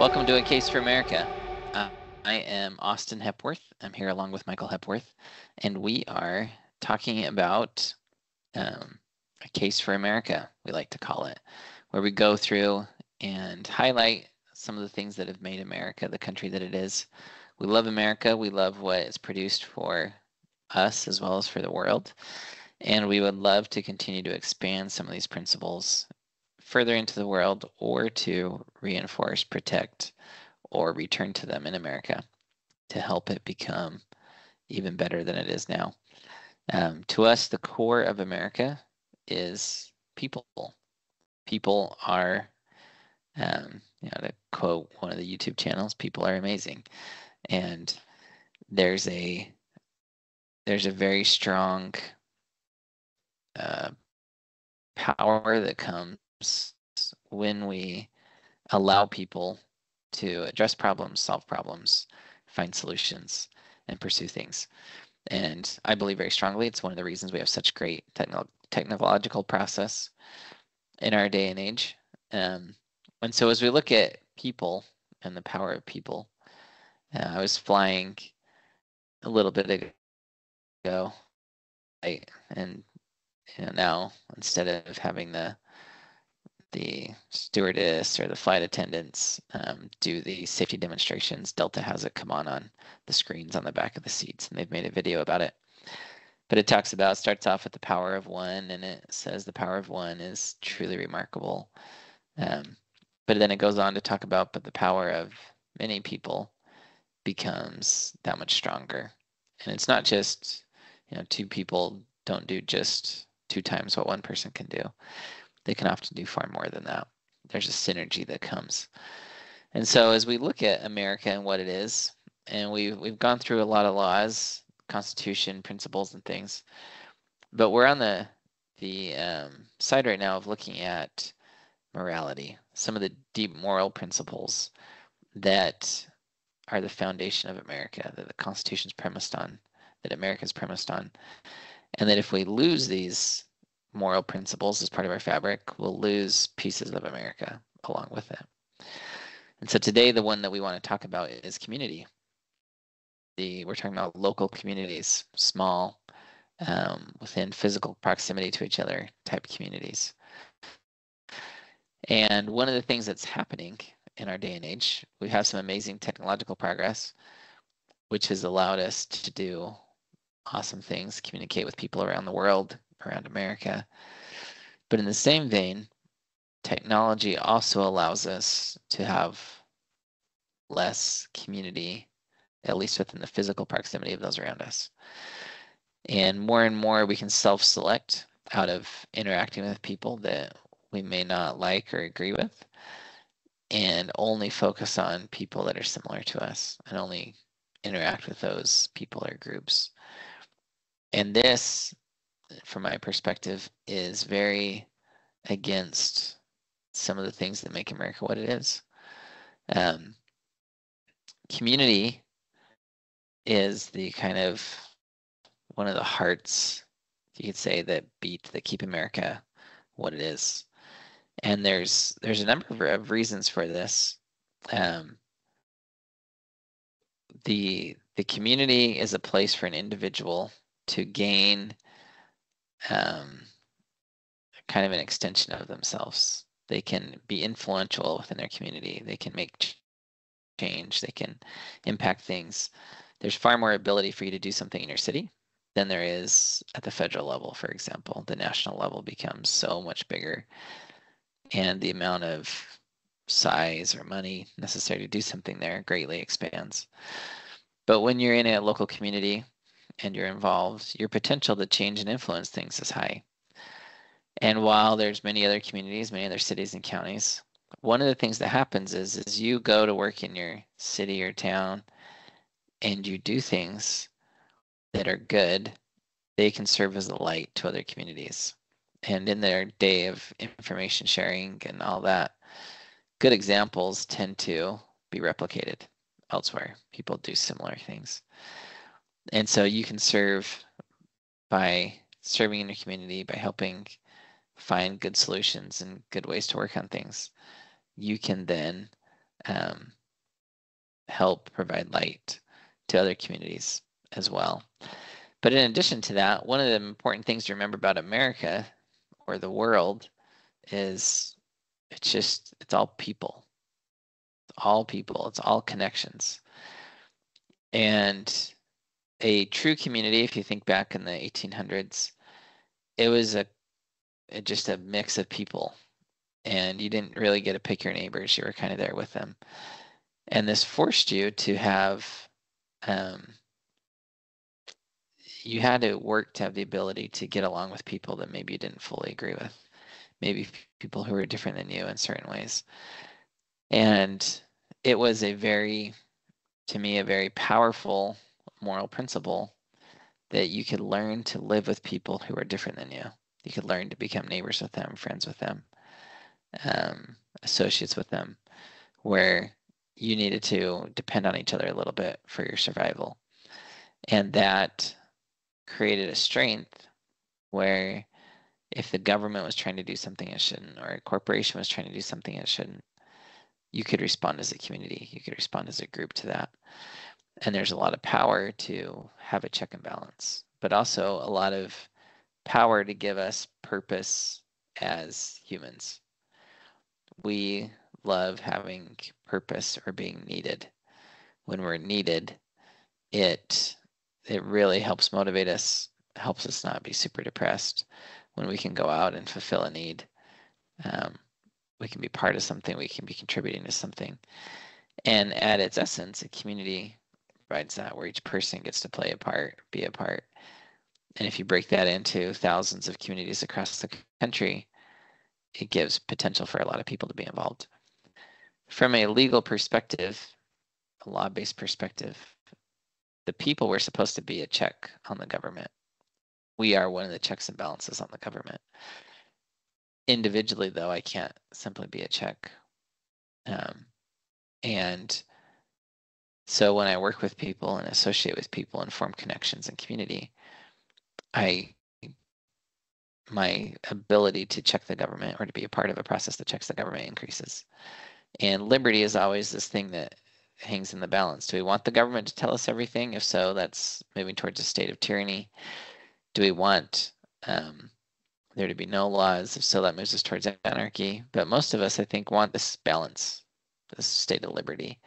Welcome to A Case for America. I am Austin Hepworth. I'm here along with Michael Hepworth, and we are talking about A Case for America, we like to call it, where we go through and highlight some of the things that have made America the country that it is. We love America. We love what is produced for us as well as for the world. And we would love to continue to expand some of these principles further into the world or to reinforce, protect, or return to them in America to help it become even better than it is now. To us, the core of America is people. People are, to quote one of the YouTube channels, people are amazing. And there's a very strong power that comes when we allow people to address problems, solve problems, find solutions, and pursue things. And I believe very strongly it's one of the reasons we have such great technological process in our day and age. And so as we look at people and the power of people, I was flying a little bit ago, and now instead of having the stewardess or the flight attendants do the safety demonstrations, Delta has it come on the screens on the back of the seats, and they've made a video about it. But it starts off with the power of one, and it says the power of one is truly remarkable. But then it goes on to talk about, but the power of many people becomes that much stronger. And it's not just, two people don't do just 2 times what one person can do. They can often do far more than that. There's a synergy that comes. And so as we look at America and what it is, and we've gone through a lot of laws, Constitution, principles, and things, but we're on the side right now of looking at morality, some of the deep moral principles that are the foundation of America, that the Constitution's premised on, that America's premised on, and that if we lose these moral principles as part of our fabric, we'll lose pieces of America along with it. And so today, the one that we want to talk about is community. We're talking about local communities, small, within physical proximity to each other type communities. And one of the things that's happening in our day and age, we have some amazing technological progress, which has allowed us to do awesome things, communicate with people around the world, around America. But in the same vein, technology also allows us to have less community, at least within the physical proximity of those around us. And more we can self-select out of interacting with people that we may not like or agree with, and only focus on people that are similar to us, and only interact with those people or groups. And this, from my perspective, is very against some of the things that make America what it is. Community is the kind of one of the hearts, you could say, that keep America what it is. And there's a number of reasons for this. The community is a place for an individual to gain kind of an extension of themselves. They can be influential within their community. They can make change. They can impact things. There's far more ability for you to do something in your city than there is at the federal level, for example. The national level becomes so much bigger, and the amount of size or money necessary to do something there greatly expands. But when you're in a local community and you're involved, your potential to change and influence things is high. And while there's many other communities, many other cities and counties, one of the things that happens is you go to work in your city or town and you do things that are good, they can serve as a light to other communities. And in their day of information sharing and all that, good examples tend to be replicated elsewhere. People do similar things. And so you can serve by serving in your community, by helping find good solutions and good ways to work on things. You can then help provide light to other communities as well. But in addition to that, one of the important things to remember about America or the world is it's all people. It's all people. It's all connections. And a true community, if you think back in the 1800s, it was just a mix of people. And you didn't really get to pick your neighbors. You were kind of there with them. And this forced you to have, you had to work to have the ability to get along with people that maybe you didn't fully agree with. Maybe people who were different than you in certain ways. And it was to me, a very powerful moral principle that you could learn to live with people who are different than you. You could learn to become neighbors with them, friends with them, associates with them, where you needed to depend on each other a little bit for your survival. And that created a strength where if the government was trying to do something it shouldn't, or a corporation was trying to do something it shouldn't, you could respond as a community. You could respond as a group to that. And there's a lot of power to have a check and balance, but also a lot of power to give us purpose as humans. We love having purpose or being needed. When we're needed, it really helps motivate us, helps us not be super depressed. When we can go out and fulfill a need, we can be part of something, we can be contributing to something. And at its essence, a community provides that, where each person gets to play a part, be a part. And if you break that into thousands of communities across the country, it gives potential for a lot of people to be involved. From a legal perspective, a law-based perspective, the people were supposed to be a check on the government. We are one of the checks and balances on the government. Individually, though, I can't simply be a check. And so when I work with people and associate with people and form connections and community, my ability to check the government or to be a part of a process that checks the government increases. And liberty is always this thing that hangs in the balance. Do we want the government to tell us everything? If so, that's moving towards a state of tyranny. Do we want there to be no laws? If so, that moves us towards anarchy. But most of us, I think, want this balance, this state of liberty.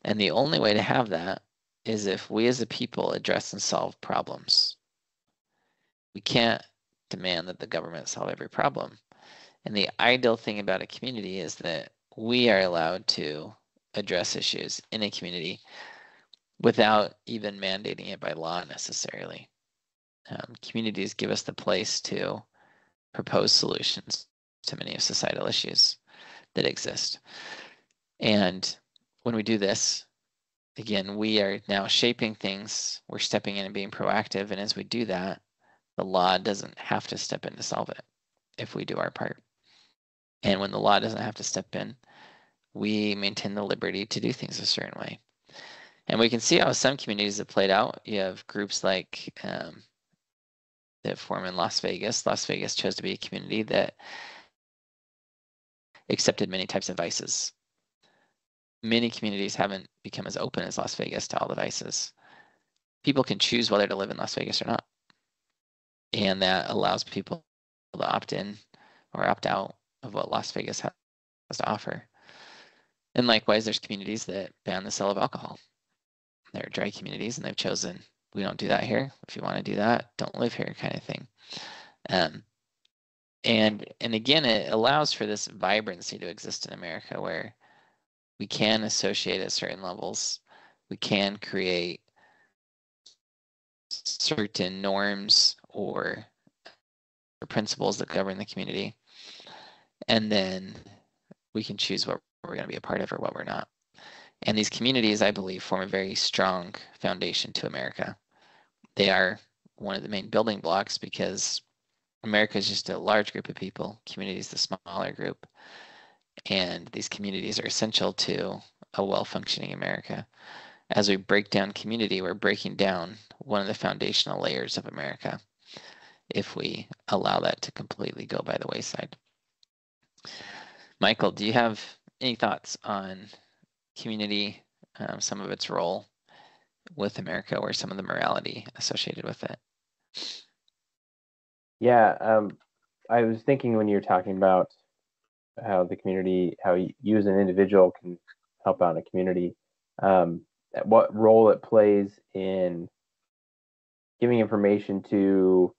And the only way to have that is if we as a people address and solve problems. We can't demand that the government solve every problem. And the ideal thing about a community is that we are allowed to address issues in a community without even mandating it by law necessarily. Communities give us the place to propose solutions to many of societal issues that exist. And when we do this, again, we are now shaping things. We're stepping in and being proactive. And as we do that, the law doesn't have to step in to solve it if we do our part. And when the law doesn't have to step in, we maintain the liberty to do things a certain way. And we can see how some communities have played out. You have groups like that form in Las Vegas. Las Vegas chose to be a community that accepted many types of vices. Many communities haven't become as open as Las Vegas to all the vices. People can choose whether to live in Las Vegas or not. And that allows people to opt in or opt out of what Las Vegas has to offer. And likewise, there's communities that ban the sale of alcohol. They're dry communities, and they've chosen, we don't do that here. If you want to do that, don't live here, kind of thing. And again, it allows for this vibrancy to exist in America, where we can associate at certain levels. We can create certain norms or principles that govern the community. And then we can choose what we're going to be a part of or what we're not. And these communities, I believe, form a very strong foundation to America. They are one of the main building blocks because America is just a large group of people. Community is the smaller group. And these communities are essential to a well-functioning America. As we break down community, we're breaking down one of the foundational layers of America if we allow that to completely go by the wayside. Michael, do you have any thoughts on community, some of its role with America, or some of the morality associated with it. Yeah, I was thinking when you were talking about how the community, how you as an individual can help out in a community, what role it plays in giving information to,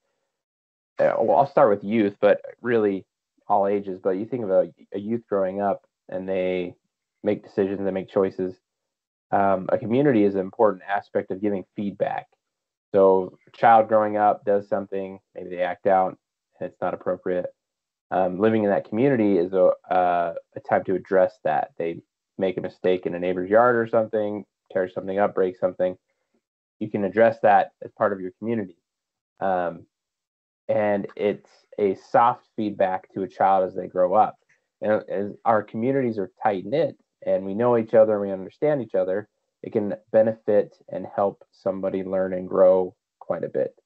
well, I'll start with youth, but really all ages. But you think of a youth growing up and they make decisions, they make choices. A community is an important aspect of giving feedback. So a child growing up does something, maybe they act out and it's not appropriate. Living in that community is a time to address that. They make a mistake in a neighbor's yard or something, tear something up, break something. You can address that as part of your community. Um, and it's a soft feedback to a child as they grow up. And as our communities are tight knit and we know each other and we understand each other, it can benefit and help somebody learn and grow quite a bit.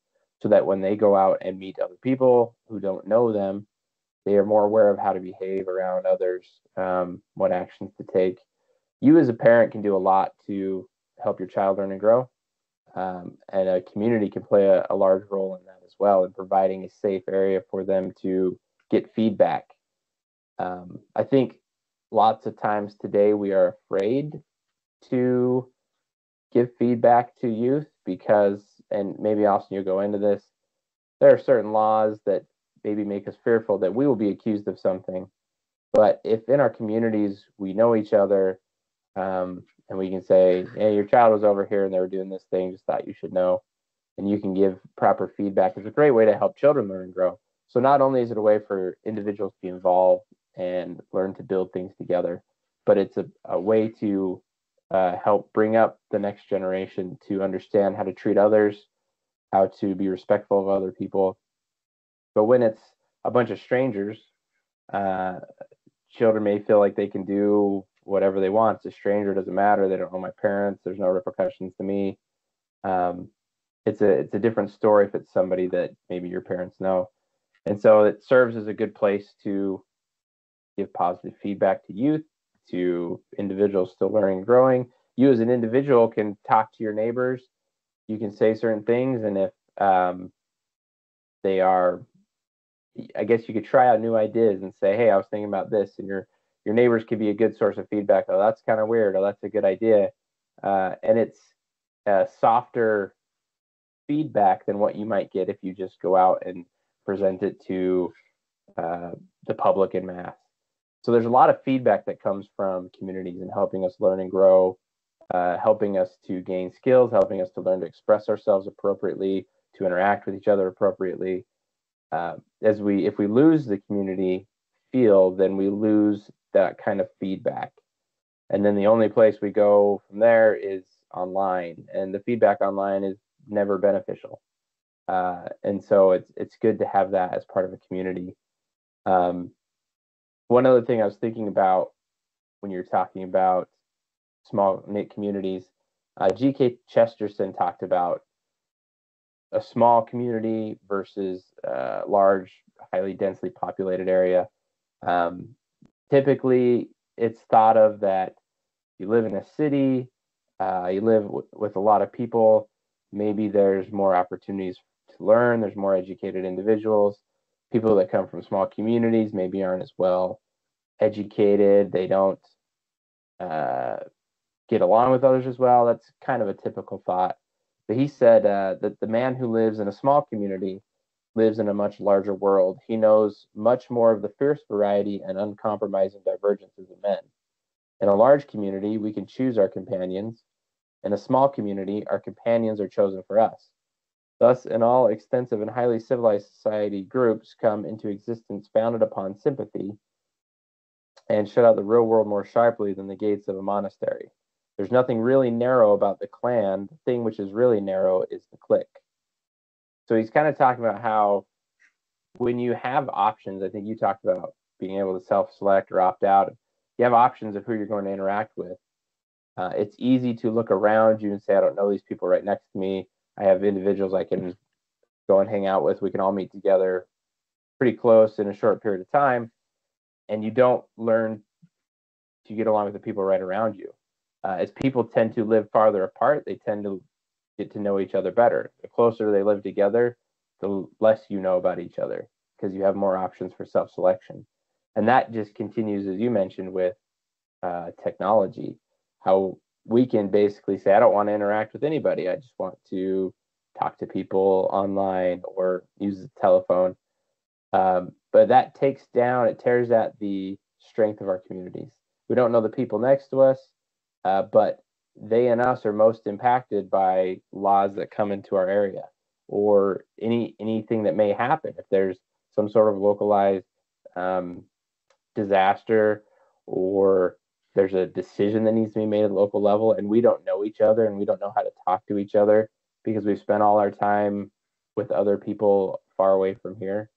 So that when they go out and meet other people who don't know them, they are more aware of how to behave around others, what actions to take. You as a parent can do a lot to help your child learn and grow. And a community can play a large role in that as well, in providing a safe area for them to get feedback. I think lots of times today we are afraid to give feedback to youth because, and maybe Austin, you'll go into this, there are certain laws that maybe make us fearful that we will be accused of something. But if in our communities we know each other, and we can say, hey, your child was over here and they were doing this thing, just thought you should know, and you can give proper feedback, it's a great way to help children learn and grow. So not only is it a way for individuals to be involved and learn to build things together, but it's a way to help bring up the next generation to understand how to treat others, how to be respectful of other people. But when it's a bunch of strangers, uh, children may feel like they can do whatever they want. It's a stranger, doesn't matter. They don't know my parents. There's no repercussions to me. Um, it's a different story if it's somebody that maybe your parents know. And so it serves as a good place to give positive feedback to youth, to individuals still learning and growing. You as an individual can talk to your neighbors. You can say certain things, and if they are, I guess you could try out new ideas and say, "Hey, I was thinking about this," and your neighbors could be a good source of feedback. Oh, that's kind of weird. Oh, that's a good idea, and it's a softer feedback than what you might get if you just go out and present it to the public in mass. So there's a lot of feedback that comes from communities and helping us learn and grow, helping us to gain skills, helping us to learn to express ourselves appropriately, to interact with each other appropriately. If we lose the community feel, then we lose that kind of feedback. And then the only place we go from there is online, and the feedback online is never beneficial. And so it's good to have that as part of a community. Um, One other thing I was thinking about when you're talking about small knit communities, G.K. Chesterton talked about a small community versus a large, highly densely populated area. Um, Typically, it's thought of that you live in a city, you live with a lot of people, maybe there's more opportunities to learn, there's more educated individuals. People that come from small communities maybe aren't as well educated, they don't uh, get along with others as well. That's kind of a typical thought. But he said that the man who lives in a small community lives in a much larger world. He knows much more of the fierce variety and uncompromising divergences of men. In a large community, we can choose our companions. In a small community, our companions are chosen for us. Thus, in all extensive and highly civilized society, groups come into existence founded upon sympathy and shut out the real world more sharply than the gates of a monastery. There's nothing really narrow about the clan. The thing which is really narrow is the clique. So he's kind of talking about how when you have options, I think you talked about being able to self-select or opt out. You have options of who you're going to interact with. It's easy to look around you and say, I don't know these people right next to me. I have individuals I can go and hang out with. We can all meet together pretty close in a short period of time. And you don't learn to get along with the people right around you. as people tend to live farther apart, they tend to get to know each other better. The closer they live together, the less you know about each other because you have more options for self-selection. And that just continues, as you mentioned, with technology, how we can basically say, I don't want to interact with anybody. I just want to talk to people online or use the telephone. But that it tears at the strength of our communities. We don't know the people next to us, but they and us are most impacted by laws that come into our area or anything that may happen. If there's some sort of localized um, disaster or there's a decision that needs to be made at the local level and we don't know each other and we don't know how to talk to each other because we've spent all our time with other people far away from here,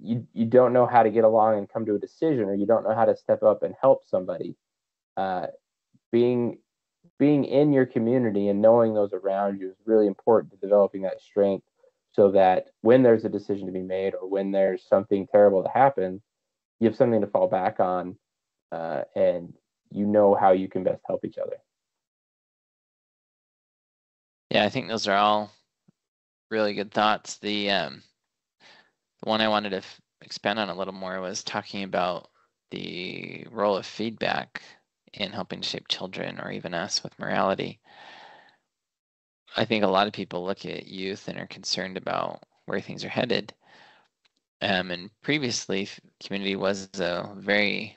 you don't know how to get along and come to a decision, or you don't know how to step up and help somebody. Uh, being being in your community and knowing those around you is really important to developing that strength, so that when there's a decision to be made or when there's something terrible to happen, you have something to fall back on, and you know how you can best help each other. Yeah, I think those are all really good thoughts. The one I wanted to expand on a little more was talking about the role of feedback in helping to shape children or even us with morality. I think a lot of people look at youth and are concerned about where things are headed. And previously, community was a very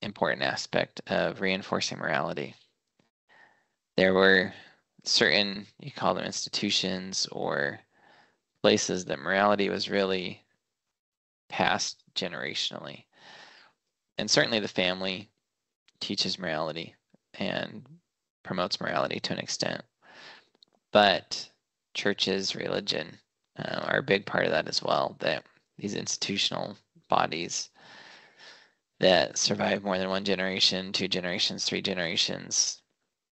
important aspect of reinforcing morality. There were certain, you call them institutions or places that morality was really passed generationally. And certainly the family teaches morality and promotes morality to an extent. But churches, religion are a big part of that as well. That these institutional bodies that survive more than one generation, 2 generations, 3 generations,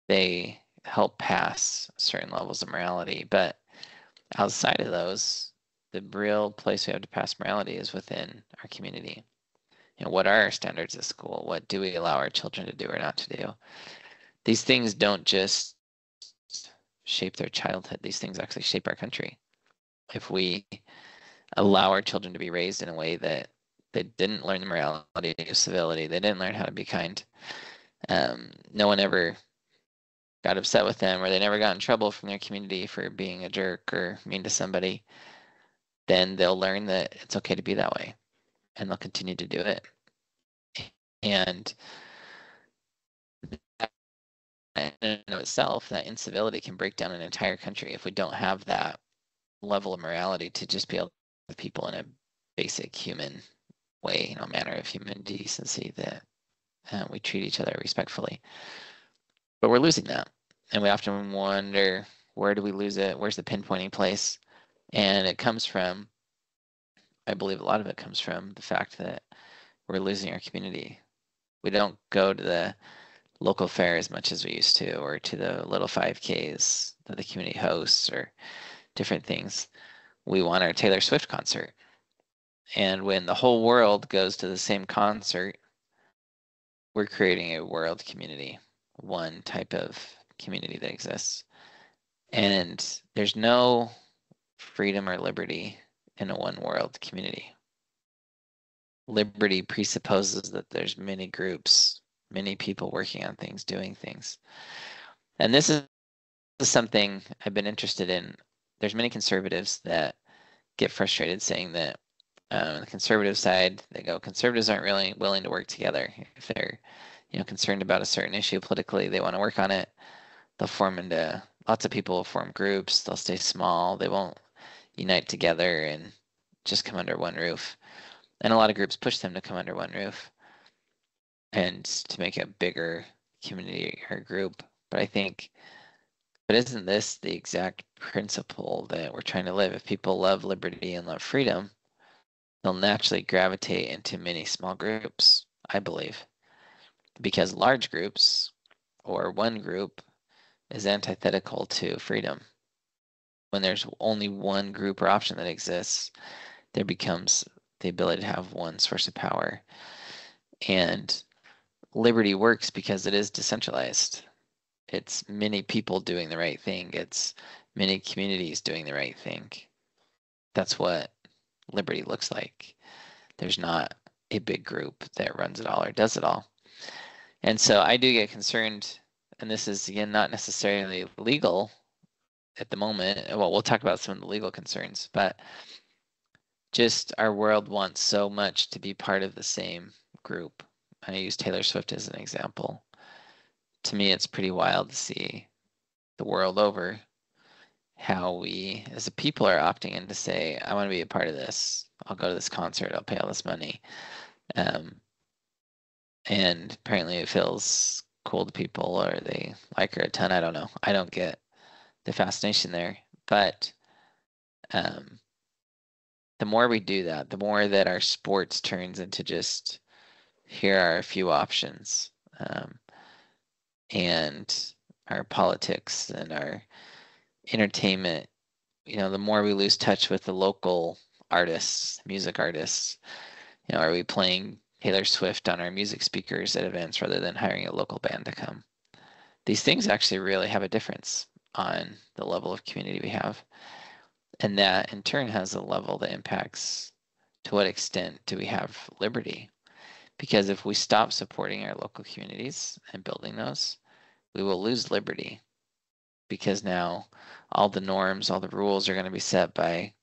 they help pass certain levels of morality. But outside of those, the real place we have to pass morality is within our community. What are our standards at school? What do we allow our children to do or not to do? These things don't just shape their childhood. These things actually shape our country. If we allow our children to be raised in a way that they didn't learn the morality of civility, they didn't learn how to be kind, no one ever got upset with them, or they never got in trouble from their community for being a jerk or mean to somebody, then they'll learn that it's okay to be that way, and they'll continue to do it. And in and of itself, that incivility can break down an entire country if we don't have that level of morality to just be able to with people in a basic human way, manner of human decency, that we treat each other respectfully. But we're losing that, and we often wonder, where do we lose it? Where's the pinpointing place? And it comes from, I believe a lot of it comes from the fact that we're losing our community. We don't go to the local fair as much as we used to, or to the little 5Ks that the community hosts, or different things. We want our Taylor Swift concert. And when the whole world goes to the same concert, we're creating a world community, one type of community that exists. And there's no freedom or liberty in a one world community. Liberty presupposes that there's many groups, many people working on things, doing things. And this is something I've been interested in. There's many conservatives that get frustrated saying that the conservative side, they go, conservatives aren't really willing to work together. If they're concerned about a certain issue politically, they want to work on it, they'll form into, lots of people will form groups, they'll stay small, they won't unite together and just come under one roof. And a lot of groups push them to come under one roof and to make a bigger community or group. But I think, but isn't this the exact principle that we're trying to live? If people love liberty and love freedom, they'll naturally gravitate into many small groups, I believe, because large groups or one group is antithetical to freedom. When there's only one group or option that exists, there becomes the ability to have one source of power. And liberty works because it is decentralized. It's many people doing the right thing. It's many communities doing the right thing. That's what liberty looks like. There's not a big group that runs it all or does it all. And so I do get concerned, and this is, again, not necessarily legal at the moment. Well, we'll talk about some of the legal concerns, but just our world wants so much to be part of the same group. I use Taylor Swift as an example. To me, it's pretty wild to see the world over how we as a people are opting in to say, I want to be a part of this. I'll go to this concert. I'll pay all this money. And apparently it feels cool to people, or they like her a ton. I don't know. I don't get the fascination there. But the more we do that, the more that our sports turns into just, here are a few options. And our politics and our entertainment, the more we lose touch with the local artists, music artists. Are we playing Taylor Swift on our music speakers at events rather than hiring a local band to come? These things actually really have a difference on the level of community we have. And that in turn has a level that impacts to what extent do we have liberty? Because if we stop supporting our local communities and building those, we will lose liberty, because now all the norms, all the rules are going to be set by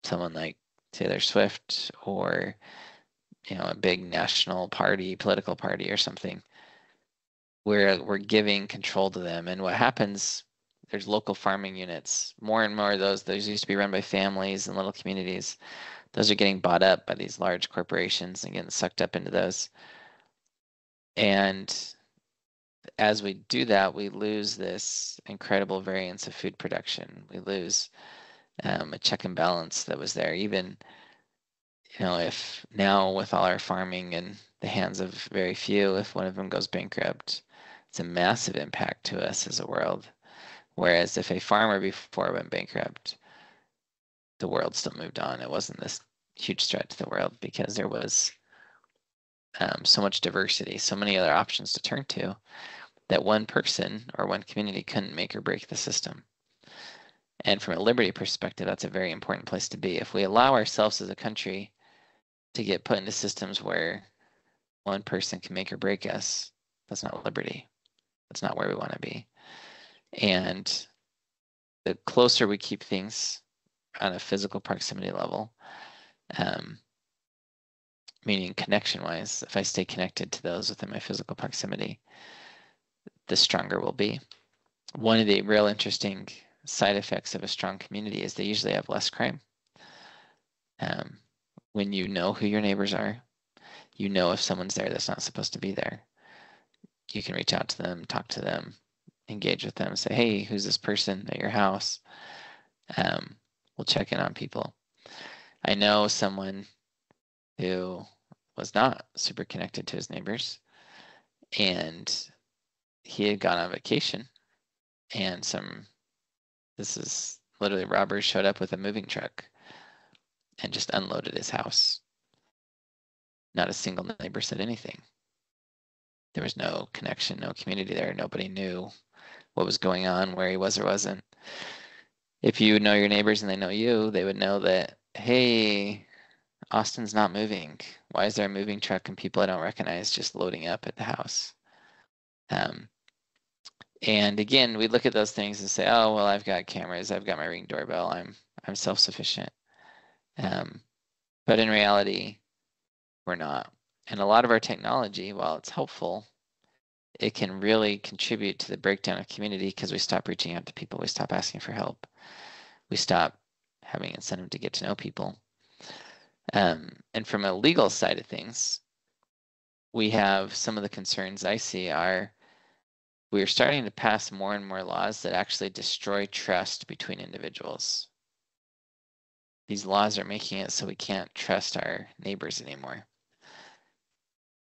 someone like Taylor Swift, or a big national party, political party or something, where we're giving control to them. And what happens, there's local farming units, more and more of those used to be run by families and little communities. Those are getting bought up by these large corporations and getting sucked up into those. And as we do that, we lose this incredible variance of food production. We lose a check and balance that was there. Even, if now with all our farming in the hands of very few, if one of them goes bankrupt, it's a massive impact to us as a world. Whereas if a farmer before went bankrupt, the world still moved on. It wasn't this huge threat to the world because there was so much diversity, so many other options to turn to, that one person or one community couldn't make or break the system. And from a liberty perspective, that's a very important place to be. If we allow ourselves as a country to get put into systems where one person can make or break us, that's not liberty. That's not where we want to be. And the closer we keep things on a physical proximity level, meaning connection-wise, if I stay connected to those within my physical proximity, the stronger we'll be. One of the real interesting side effects of a strong community is they usually have less crime. When you know who your neighbors are, you know if someone's there that's not supposed to be there, you can reach out to them, talk to them, engage with them, say, hey, who's this person at your house? We'll check in on people. I know someone who was not super connected to his neighbors, and he had gone on vacation, and this is literally robbers showed up with a moving truck and just unloaded his house. Not a single neighbor said anything. There was no connection, no community there. Nobody knew what was going on, where he was or wasn't. If you know your neighbors and they know you, they would know that, hey, Austin's not moving. Why is there a moving truck and people I don't recognize just loading up at the house? And again, we look at those things and say, oh, well, I've got cameras, I've got my Ring doorbell, I'm self-sufficient. But in reality, we're not. And a lot of our technology, while it's helpful, it can really contribute to the breakdown of community because we stop reaching out to people, we stop asking for help, we stop having incentive to get to know people. And from a legal side of things, we have some of the concerns I see are we're starting to pass more and more laws that actually destroy trust between individuals. These laws are making it so we can't trust our neighbors anymore.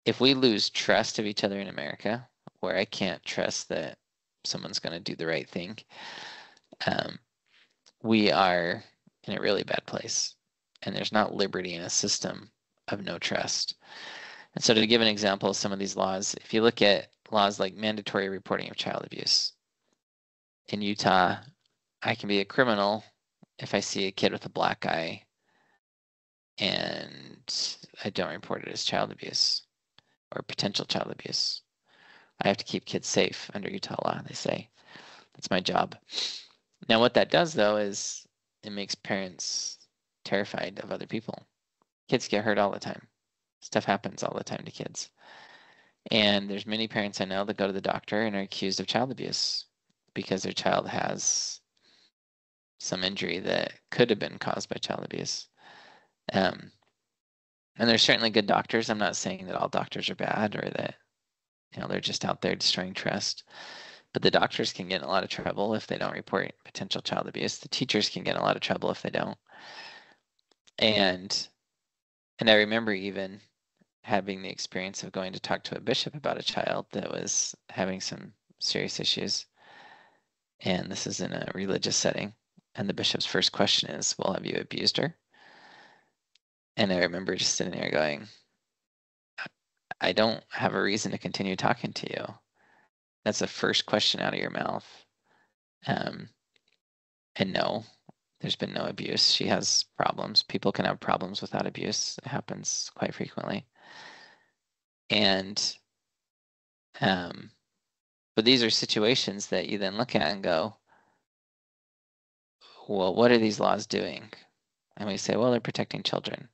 If we lose trust of each other in America, where I can't trust that someone's going to do the right thing, we are in a really bad place. And there's not liberty in a system of no trust. And so to give an example of some of these laws, if you look at laws like mandatory reporting of child abuse, in Utah, I can be a criminal if I see a kid with a black eye and I don't report it as child abuse or potential child abuse. I have to keep kids safe under Utah law, they say. That's my job. Now, what that does, though, is it makes parents terrified of other people. Kids get hurt all the time. Stuff happens all the time to kids. And there's many parents I know that go to the doctor and are accused of child abuse because their child has some injury that could have been caused by child abuse. And there's certainly good doctors. I'm not saying that all doctors are bad or that they're just out there destroying trust. But the doctors can get in a lot of trouble if they don't report potential child abuse. The teachers can get in a lot of trouble if they don't. And I remember even having the experience of going to talk to a bishop about a child that was having some serious issues. And this is in a religious setting. And the bishop's first question is, well, have you abused her? And I remember just sitting there going, I don't have a reason to continue talking to you. That's the first question out of your mouth. And no, there's been no abuse. She has problems. People can have problems without abuse. It happens quite frequently. And, but these are situations that you then look at and go, well, what are these laws doing? And we say, well, they're protecting children.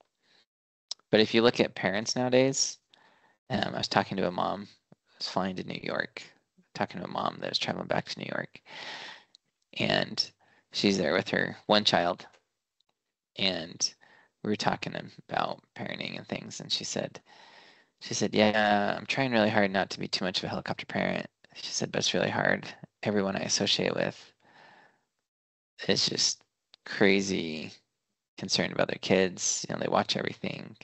But if you look at parents nowadays, I was talking to a mom who was flying to New York, talking to a mom that was traveling back to New York. And she's there with her one child. And we were talking about parenting and things. And she said, yeah, I'm trying really hard not to be too much of a helicopter parent. She said, but it's really hard. Everyone I associate with is just crazy concerned about their kids. They watch everything,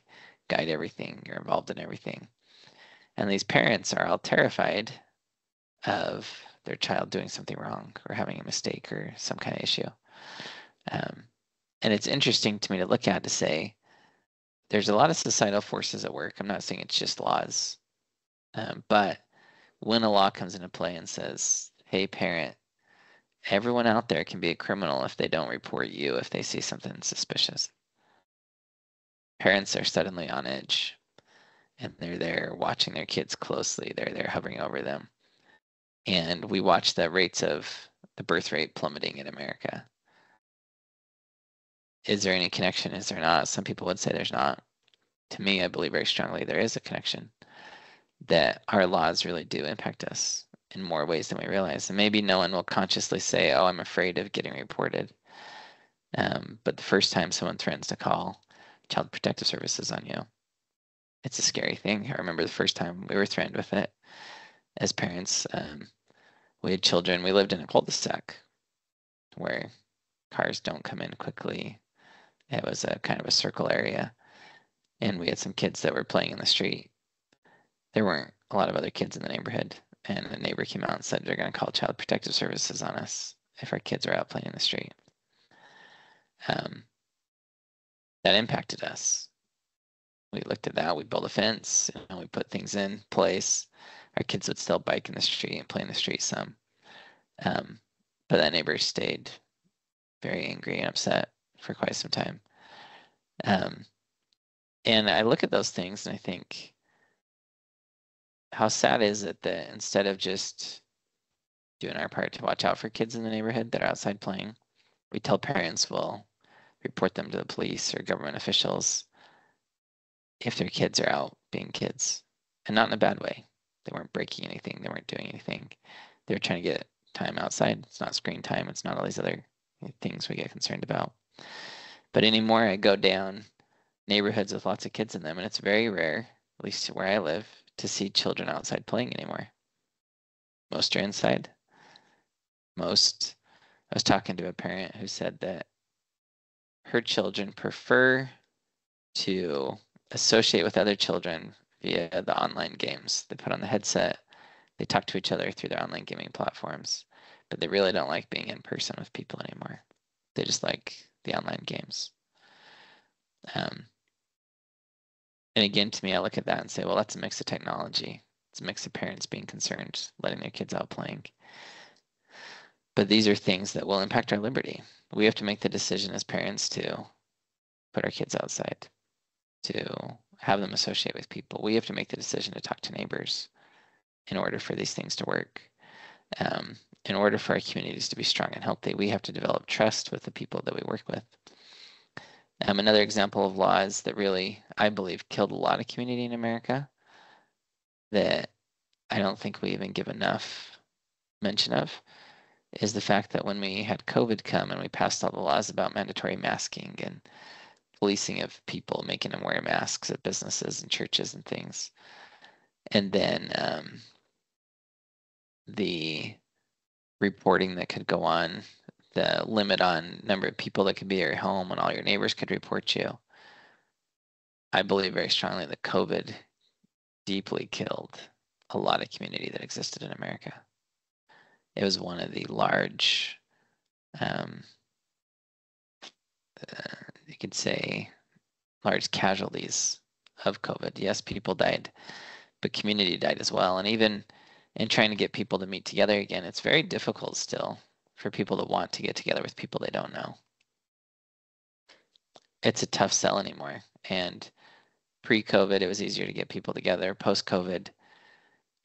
guide everything, you're involved in everything. And these parents are all terrified of their child doing something wrong or having a mistake or some kind of issue. And it's interesting to me to look at to say, there's a lot of societal forces at work. I'm not saying it's just laws, but when a law comes into play and says, hey, parent, everyone out there can be a criminal if they don't report you if they see something suspicious. Parents are suddenly on edge and they're there watching their kids closely. They're there hovering over them. And we watch the rates of the birth rate plummeting in America. Is there any connection? Is there not? Some people would say there's not. To me, I believe very strongly there is a connection, that our laws really do impact us in more ways than we realize. And maybe no one will consciously say, oh, I'm afraid of getting reported. But the first time someone threatens to call Child Protective Services on you, it's a scary thing. I remember the first time we were threatened with it as parents. We had children. We lived in a cul-de-sac where cars don't come in quickly. It was a kind of a circle area. And we had some kids that were playing in the street. There weren't a lot of other kids in the neighborhood. And a neighbor came out and said they're going to call Child Protective Services on us if our kids are out playing in the street. That impacted us. We looked at that. We built a fence and we put things in place. Our kids would still bike in the street and play in the street some. But that neighbor stayed very angry and upset for quite some time. And I look at those things and I think, how sad is it that instead of just doing our part to watch out for kids in the neighborhood that are outside playing, we tell parents we'll report them to the police or government officials if their kids are out being kids, and not in a bad way. They weren't breaking anything. They weren't doing anything. They were trying to get time outside. It's not screen time. It's not all these other things we get concerned about. But anymore, I go down neighborhoods with lots of kids in them, and it's very rare, at least where I live, to see children outside playing anymore. Most are inside. I was talking to a parent who said that her children prefer to associate with other children via the online games. They put on the headset, they talk to each other through their online gaming platforms, but they really don't like being in person with people anymore. They just like the online games. And again, to me, I look at that and say, well, that's a mix of technology. It's a mix of parents being concerned, letting their kids out playing. But these are things that will impact our liberty. We have to make the decision as parents to put our kids outside, to have them associate with people. We have to make the decision to talk to neighbors in order for these things to work. In order for our communities to be strong and healthy, we have to develop trust with the people that we work with. Another example of laws that really, I believe, killed a lot of community in America that I don't think we even give enough mention of is the fact that when we had COVID come and we passed all the laws about mandatory masking and policing of people, making them wear masks at businesses and churches and things, and then the reporting that could go on, the limit on number of people that could be at your home and all your neighbors could report you. I believe very strongly that COVID deeply killed a lot of community that existed in America. It was one of the large, you could say, large casualties of COVID. Yes, people died, but community died as well. And even in trying to get people to meet together again, it's very difficult still for people to want to get together with people they don't know. It's a tough sell anymore. And pre-COVID, it was easier to get people together. Post-COVID,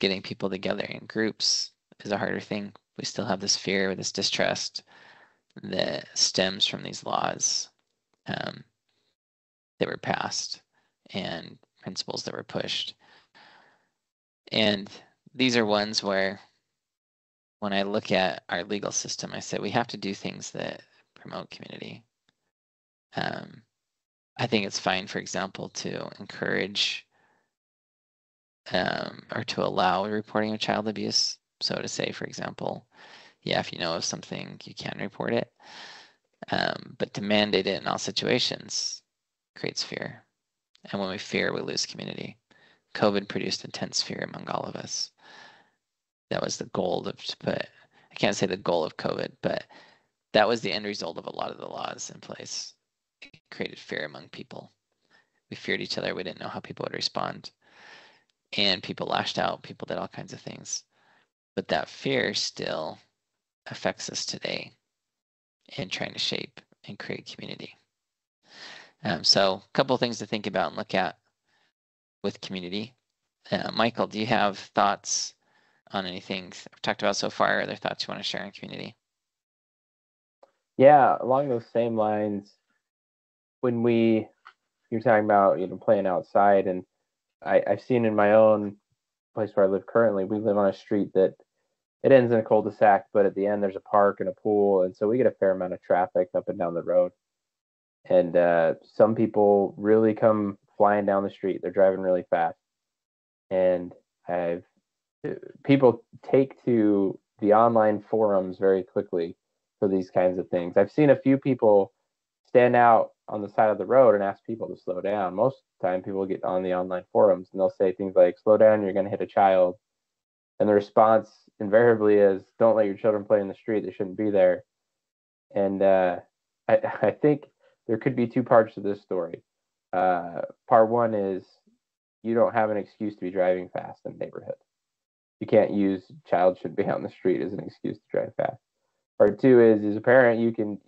getting people together in groups is a harder thing. We still have this fear, this distrust that stems from these laws that were passed and principles that were pushed. And these are ones where when I look at our legal system, I say we have to do things that promote community. I think it's fine, for example, to encourage or to allow reporting of child abuse. So to say, for example, yeah, if you know of something, you can report it. But to mandate it in all situations creates fear. And when we fear, we lose community. COVID produced intense fear among all of us. That was the goal of, I can't say the goal of COVID, but that was the end result of a lot of the laws in place. It created fear among people. We feared each other. We didn't know how people would respond. And people lashed out. People did all kinds of things. But that fear still affects us today in trying to shape and create community. So a couple of things to think about and look at with community. Michael, do you have thoughts on anything I've talked about so far? Or other thoughts you want to share on community? Yeah, along those same lines, when you're talking about playing outside, and I've seen in my own place where I live currently, we live on a street that it ends in a cul-de-sac, but at the end there's a park and a pool, and so we get a fair amount of traffic up and down the road. And some people really come flying down the street. They're driving really fast, and I've people take to the online forums very quickly for these kinds of things. I've seen a few people stand out on the side of the road and ask people to slow down. Most of the time, people get on the online forums and they'll say things like, "Slow down, you're going to hit a child." And the response invariably is, "Don't let your children play in the street. They shouldn't be there." And I think there could be two parts to this story. Part one is you don't have an excuse to be driving fast in a neighborhood. You can't use child should be on the street as an excuse to drive fast. Part two is as a parent, you can,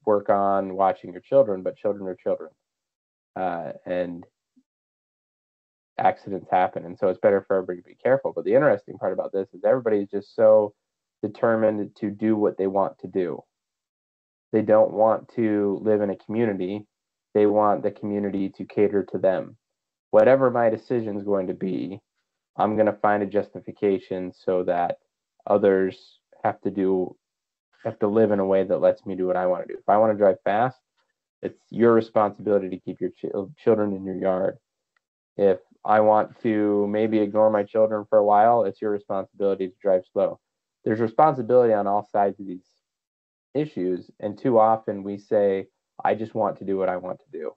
work on watching your children, but children are children. And accidents happen. And so it's better for everybody to be careful. But the interesting part about this is everybody's just so determined to do what they want to do. They don't want to live in a community. They want the community to cater to them. Whatever my decision is going to be, I'm going to find a justification so that others have to live in a way that lets me do what I want to do. If I want to drive fast, it's your responsibility to keep your children in your yard. If I want to maybe ignore my children for a while, it's your responsibility to drive slow. There's responsibility on all sides of these issues, and too often we say, I just want to do what I want to do.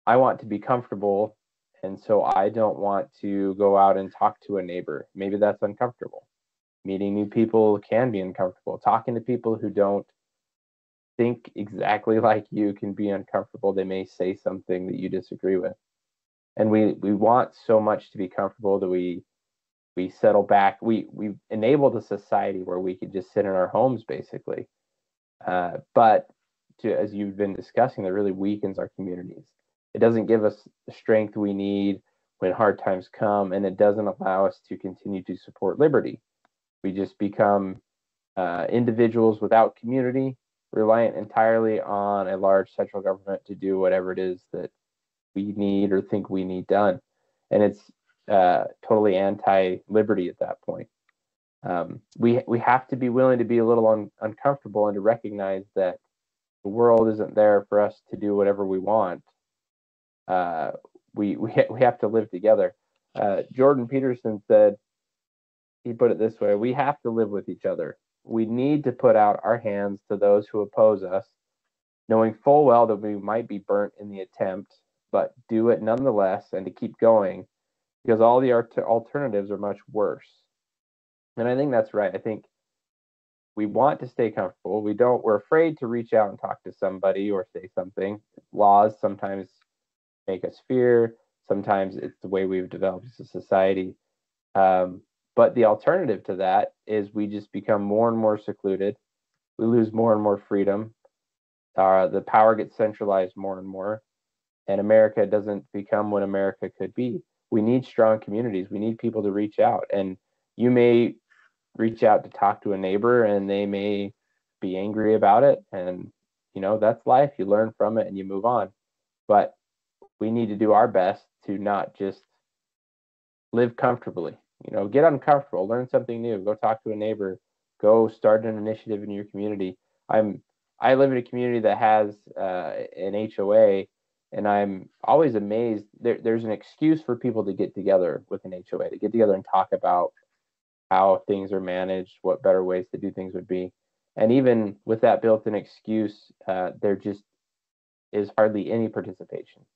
I want to be comfortable, and so I don't want to go out and talk to a neighbor. Maybe that's uncomfortable. Meeting new people can be uncomfortable. Talking to people who don't think exactly like you can be uncomfortable. They may say something that you disagree with. And we want so much to be comfortable that we settle back. We enabled a society where we could just sit in our homes basically. But as you've been discussing, that really weakens our communities. It doesn't give us the strength we need when hard times come, and it doesn't allow us to continue to support liberty. We just become individuals without community, reliant entirely on a large central government to do whatever it is that we need or think we need done. And it's totally anti-liberty at that point. We have to be willing to be a little uncomfortable and to recognize that the world isn't there for us to do whatever we want. We have to live together. Jordan Peterson said, he put it this way: we have to live with each other. We need to put out our hands to those who oppose us, knowing full well that we might be burnt in the attempt, but do it nonetheless and to keep going because all the alternatives are much worse. And I think that's right. I think we want to stay comfortable. We're afraid to reach out and talk to somebody or say something. Laws sometimes make us fear. Sometimes it's the way we've developed as a society. But the alternative to that is we just become more and more secluded. We lose more and more freedom. The power gets centralized more and more. And America doesn't become what America could be. We need strong communities. We need people to reach out. And you may reach out to talk to a neighbor and they may be angry about it. And, that's life. You learn from it and you move on. But we need to do our best to not just live comfortably. Get uncomfortable, learn something new, go talk to a neighbor, go start an initiative in your community. I live in a community that has an HOA, and I'm always amazed. There's an excuse for people to get together with an HOA, to get together and talk about how things are managed, what better ways to do things would be. And even with that built-in excuse, there just is hardly any participation.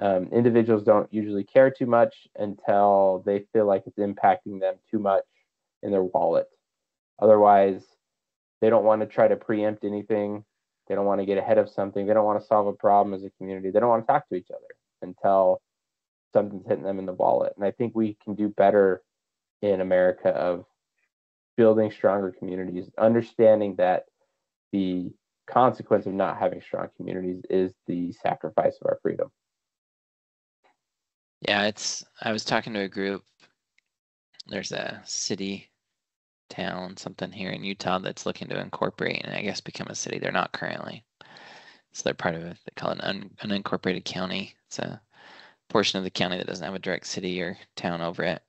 Individuals don't usually care too much until they feel like it's impacting them too much in their wallet. Otherwise, they don't want to try to preempt anything. They don't want to get ahead of something. They don't want to solve a problem as a community. They don't want to talk to each other until something's hitting them in the wallet. And I think we can do better in America of building stronger communities, understanding that the consequence of not having strong communities is the sacrifice of our freedom. Yeah, I was talking to a group. There's a city, town, something here in Utah that's looking to incorporate and I guess become a city. They're not currently. So they're part of it. They call it an unincorporated county. It's a portion of the county that doesn't have a direct city or town over it.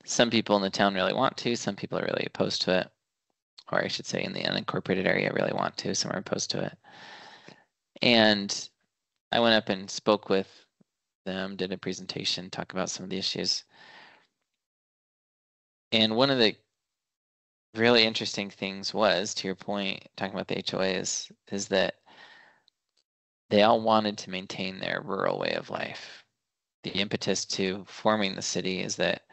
Some people in the town really want to, some people are really opposed to it. Or I should say in the unincorporated area really want to, some are opposed to it. And I went up and spoke with them, did a presentation, talk about some of the issues. And one of the really interesting things was, to your point, talking about the HOAs, is that they all wanted to maintain their rural way of life. The impetus to forming the city is that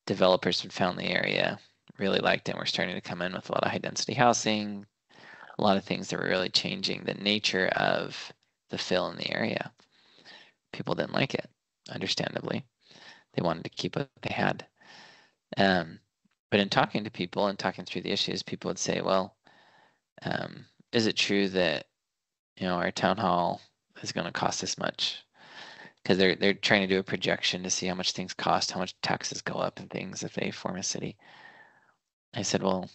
developers had found the area, really liked it, and were starting to come in with a lot of high density housing, a lot of things that were really changing the nature of the fill in the area. People didn't like it, understandably. They wanted to keep what they had. But in talking to people and talking through the issues, people would say, well, is it true that, our town hall is going to cost this much? Because they're trying to do a projection to see how much things cost, how much taxes go up and things if they form a city. I said, well,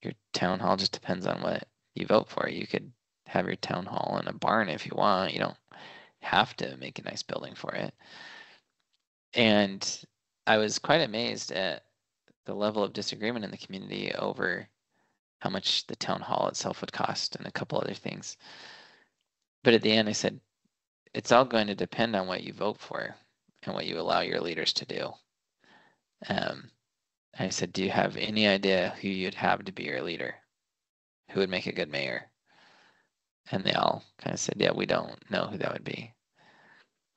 your town hall just depends on what you vote for. You could have your town hall in a barn if you want. You don't have to make a nice building for it. And I was quite amazed at the level of disagreement in the community over how much the town hall itself would cost and a couple other things. But at the end, I said, it's all going to depend on what you vote for and what you allow your leaders to do. I said, do you have any idea who you'd have to be your leader? Who would make a good mayor? And they all kind of said, yeah, we don't know who that would be.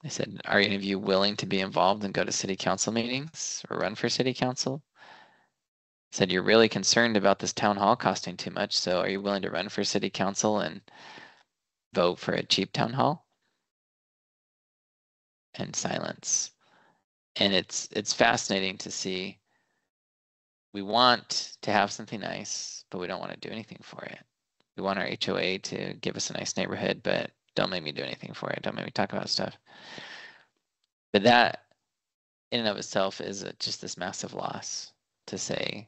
I said, are any of you willing to be involved and go to city council meetings or run for city council? I said, you're really concerned about this town hall costing too much, so are you willing to run for city council and vote for a cheap town hall? and silence. And it's fascinating to see. We want to have something nice, but we don't want to do anything for it. We want our HOA to give us a nice neighborhood, but don't make me do anything for it. Don't make me talk about stuff. But that in and of itself is just this massive loss to say,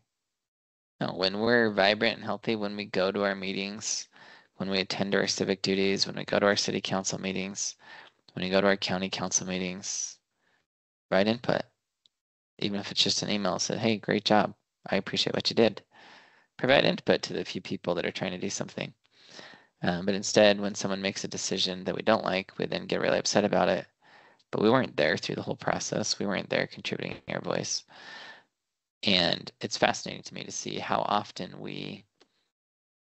no, when we're vibrant and healthy, when we go to our meetings, when we attend our civic duties, when we go to our city council meetings, when we go to our county council meetings, write input, even if it's just an email that said, hey, great job. I appreciate what you did. Provide input to the few people that are trying to do something. But instead, when someone makes a decision that we don't like, we then get really upset about it. But we weren't there through the whole process. We weren't there contributing our voice. And it's fascinating to me to see how often we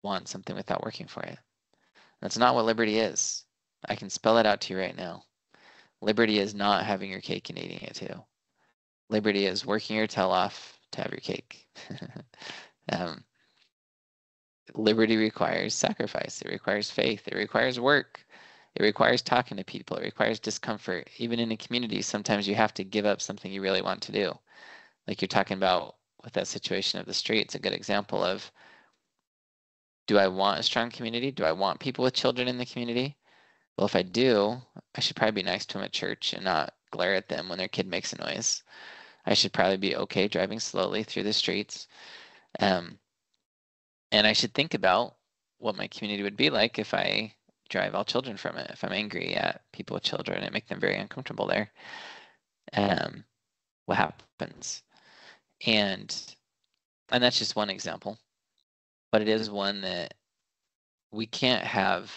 want something without working for it. That's not what liberty is. I can spell it out to you right now. Liberty is not having your cake and eating it too. Liberty is working your tail off to have your cake. Liberty requires sacrifice. It requires faith. It requires work. It requires talking to people. It requires discomfort. Even in a community, sometimes you have to give up something you really want to do. Like you're talking about with that situation of the street, it's a good example of, do I want a strong community? Do I want people with children in the community? Well, if I do, I should probably be nice to them at church and not glare at them when their kid makes a noise. I should probably be okay driving slowly through the streets. And I should think about what my community would be like if I drive all children from it, if I'm angry at people with children and make them very uncomfortable there. What happens? And that's just one example, but it is one that we can't have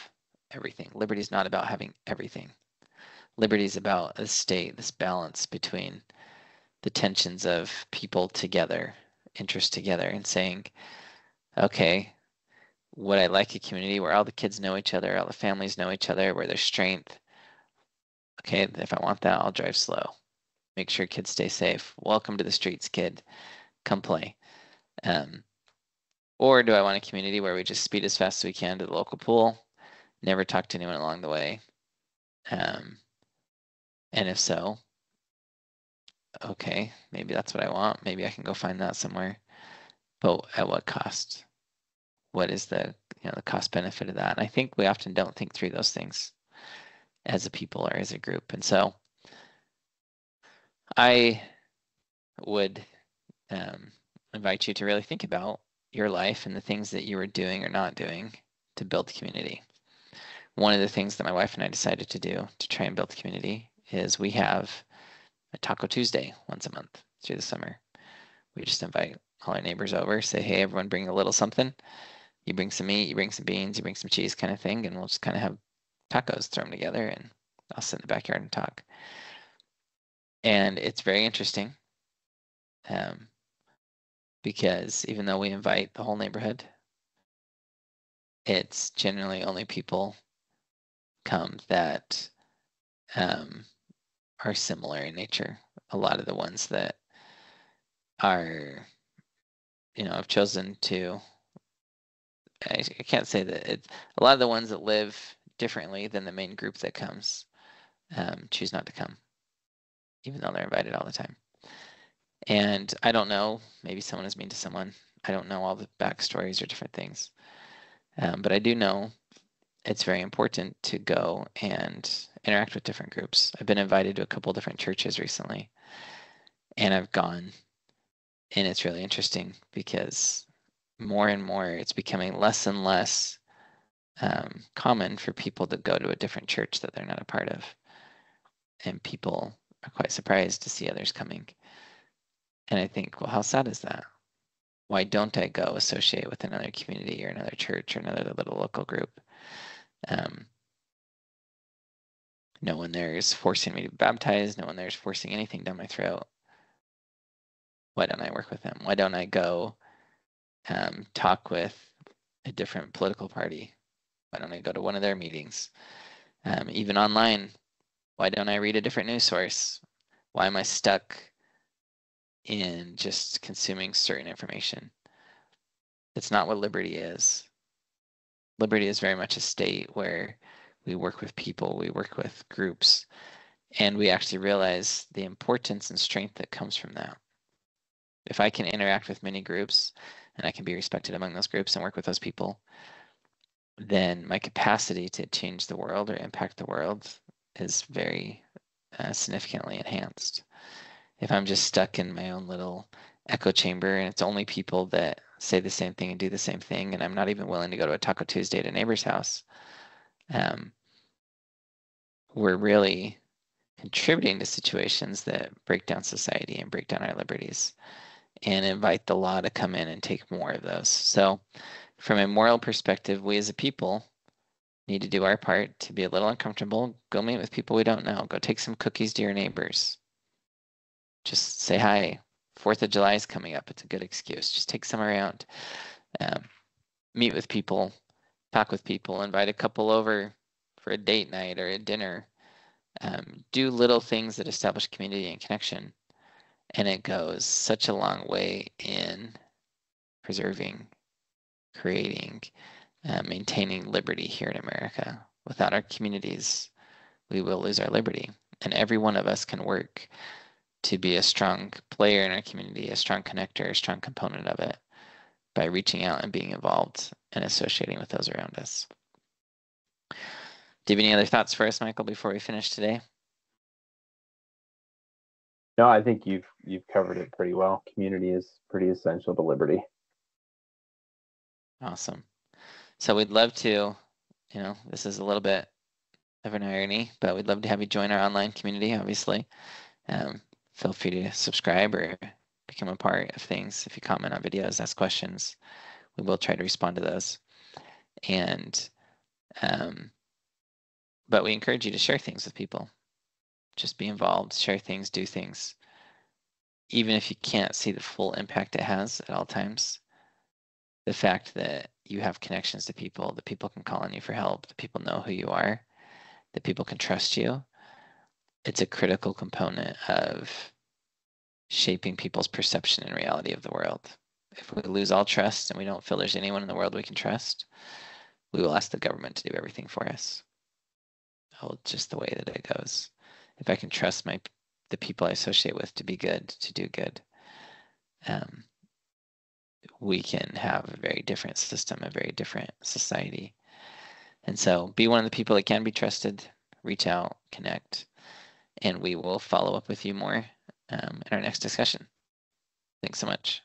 everything. Liberty is not about having everything. Liberty is about a state, this balance between the tensions of people together, interests together, and saying, okay, would I like a community where all the kids know each other, all the families know each other, where there's strength? Okay, if I want that, I'll drive slow. Make sure kids stay safe. Welcome to the streets, kid. Come play. Or do I want a community where we just speed as fast as we can to the local pool, never talk to anyone along the way? And if so, okay, maybe that's what I want. Maybe I can go find that somewhere. But at what cost? What is the the cost benefit of that? And I think we often don't think through those things as a people or as a group. And so I would invite you to really think about your life and the things that you are doing or not doing to build community. One of the things that my wife and I decided to do to try and build community is we have a Taco Tuesday once a month through the summer. We just invite all our neighbors over, say, hey, everyone bring a little something. You bring some meat, you bring some beans, you bring some cheese kind of thing, and we'll just kind of have tacos, throw them together, and I'll sit in the backyard and talk. And it's very interesting because even though we invite the whole neighborhood, it's generally only people come that are similar in nature. A lot of the ones that are, have chosen to, I can't say that it's, a lot of the ones that live differently than the main group that comes choose not to come, even though they're invited all the time. And I don't know, maybe someone is mean to someone. I don't know all the backstories or different things. But I do know it's very important to go and interact with different groups. I've been invited to a couple different churches recently, and I've gone, and it's really interesting because more and more it's becoming less and less common for people to go to a different church that they're not a part of. And people are quite surprised to see others coming. And I think, well, how sad is that? Why don't I go associate with another community or another church or another little local group? No one there is forcing me to be baptized. No one there is forcing anything down my throat. Why don't I work with them? Why don't I go talk with a different political party? Why don't I go to one of their meetings? Even online, why don't I read a different news source? Why am I stuck in just consuming certain information? It's not what liberty is. Liberty is very much a state where we work with people, we work with groups, And we actually realize the importance and strength that comes from that. If I can interact with many groups and I can be respected among those groups and work with those people, then my capacity to change the world or impact the world is very significantly enhanced. If I'm just stuck in my own little echo chamber and it's only people that say the same thing and do the same thing, and I'm not even willing to go to a Taco Tuesday at a neighbor's house, we're really contributing to situations that break down society and break down our liberties and invite the law to come in and take more of those. So from a moral perspective, we as a people need to do our part to be a little uncomfortable. Go meet with people we don't know. Go take some cookies to your neighbors. Just say hi. 4th of July is coming up. It's a good excuse. Just take some around. Meet with people, talk with people, invite a couple over for a date night or a dinner. Do little things that establish community and connection. And it goes such a long way in preserving, creating, maintaining liberty here in America. Without our communities, we will lose our liberty. And every one of us can work to be a strong player in our community, a strong connector, a strong component of it by reaching out and being involved and associating with those around us. Do you have any other thoughts for us, Michael, before we finish today? No, I think you've covered it pretty well. Community is pretty essential to liberty. Awesome. So we'd love to, this is a little bit of an irony, but we'd love to have you join our online community, obviously. Feel free to subscribe or become a part of things. If you comment on videos, ask questions, we will try to respond to those. And, but we encourage you to share things with people. Just be involved, share things, do things. Even if you can't see the full impact it has at all times, the fact that you have connections to people, that people can call on you for help, that people know who you are, that people can trust you, it's a critical component of shaping people's perception and reality of the world. If we lose all trust and we don't feel there's anyone in the world we can trust, we will ask the government to do everything for us. Oh, just the way that it goes. If I can trust the people I associate with to be good, to do good, we can have a very different system, a very different society. And so be one of the people that can be trusted, reach out, connect, and we will follow up with you more in our next discussion. Thanks so much.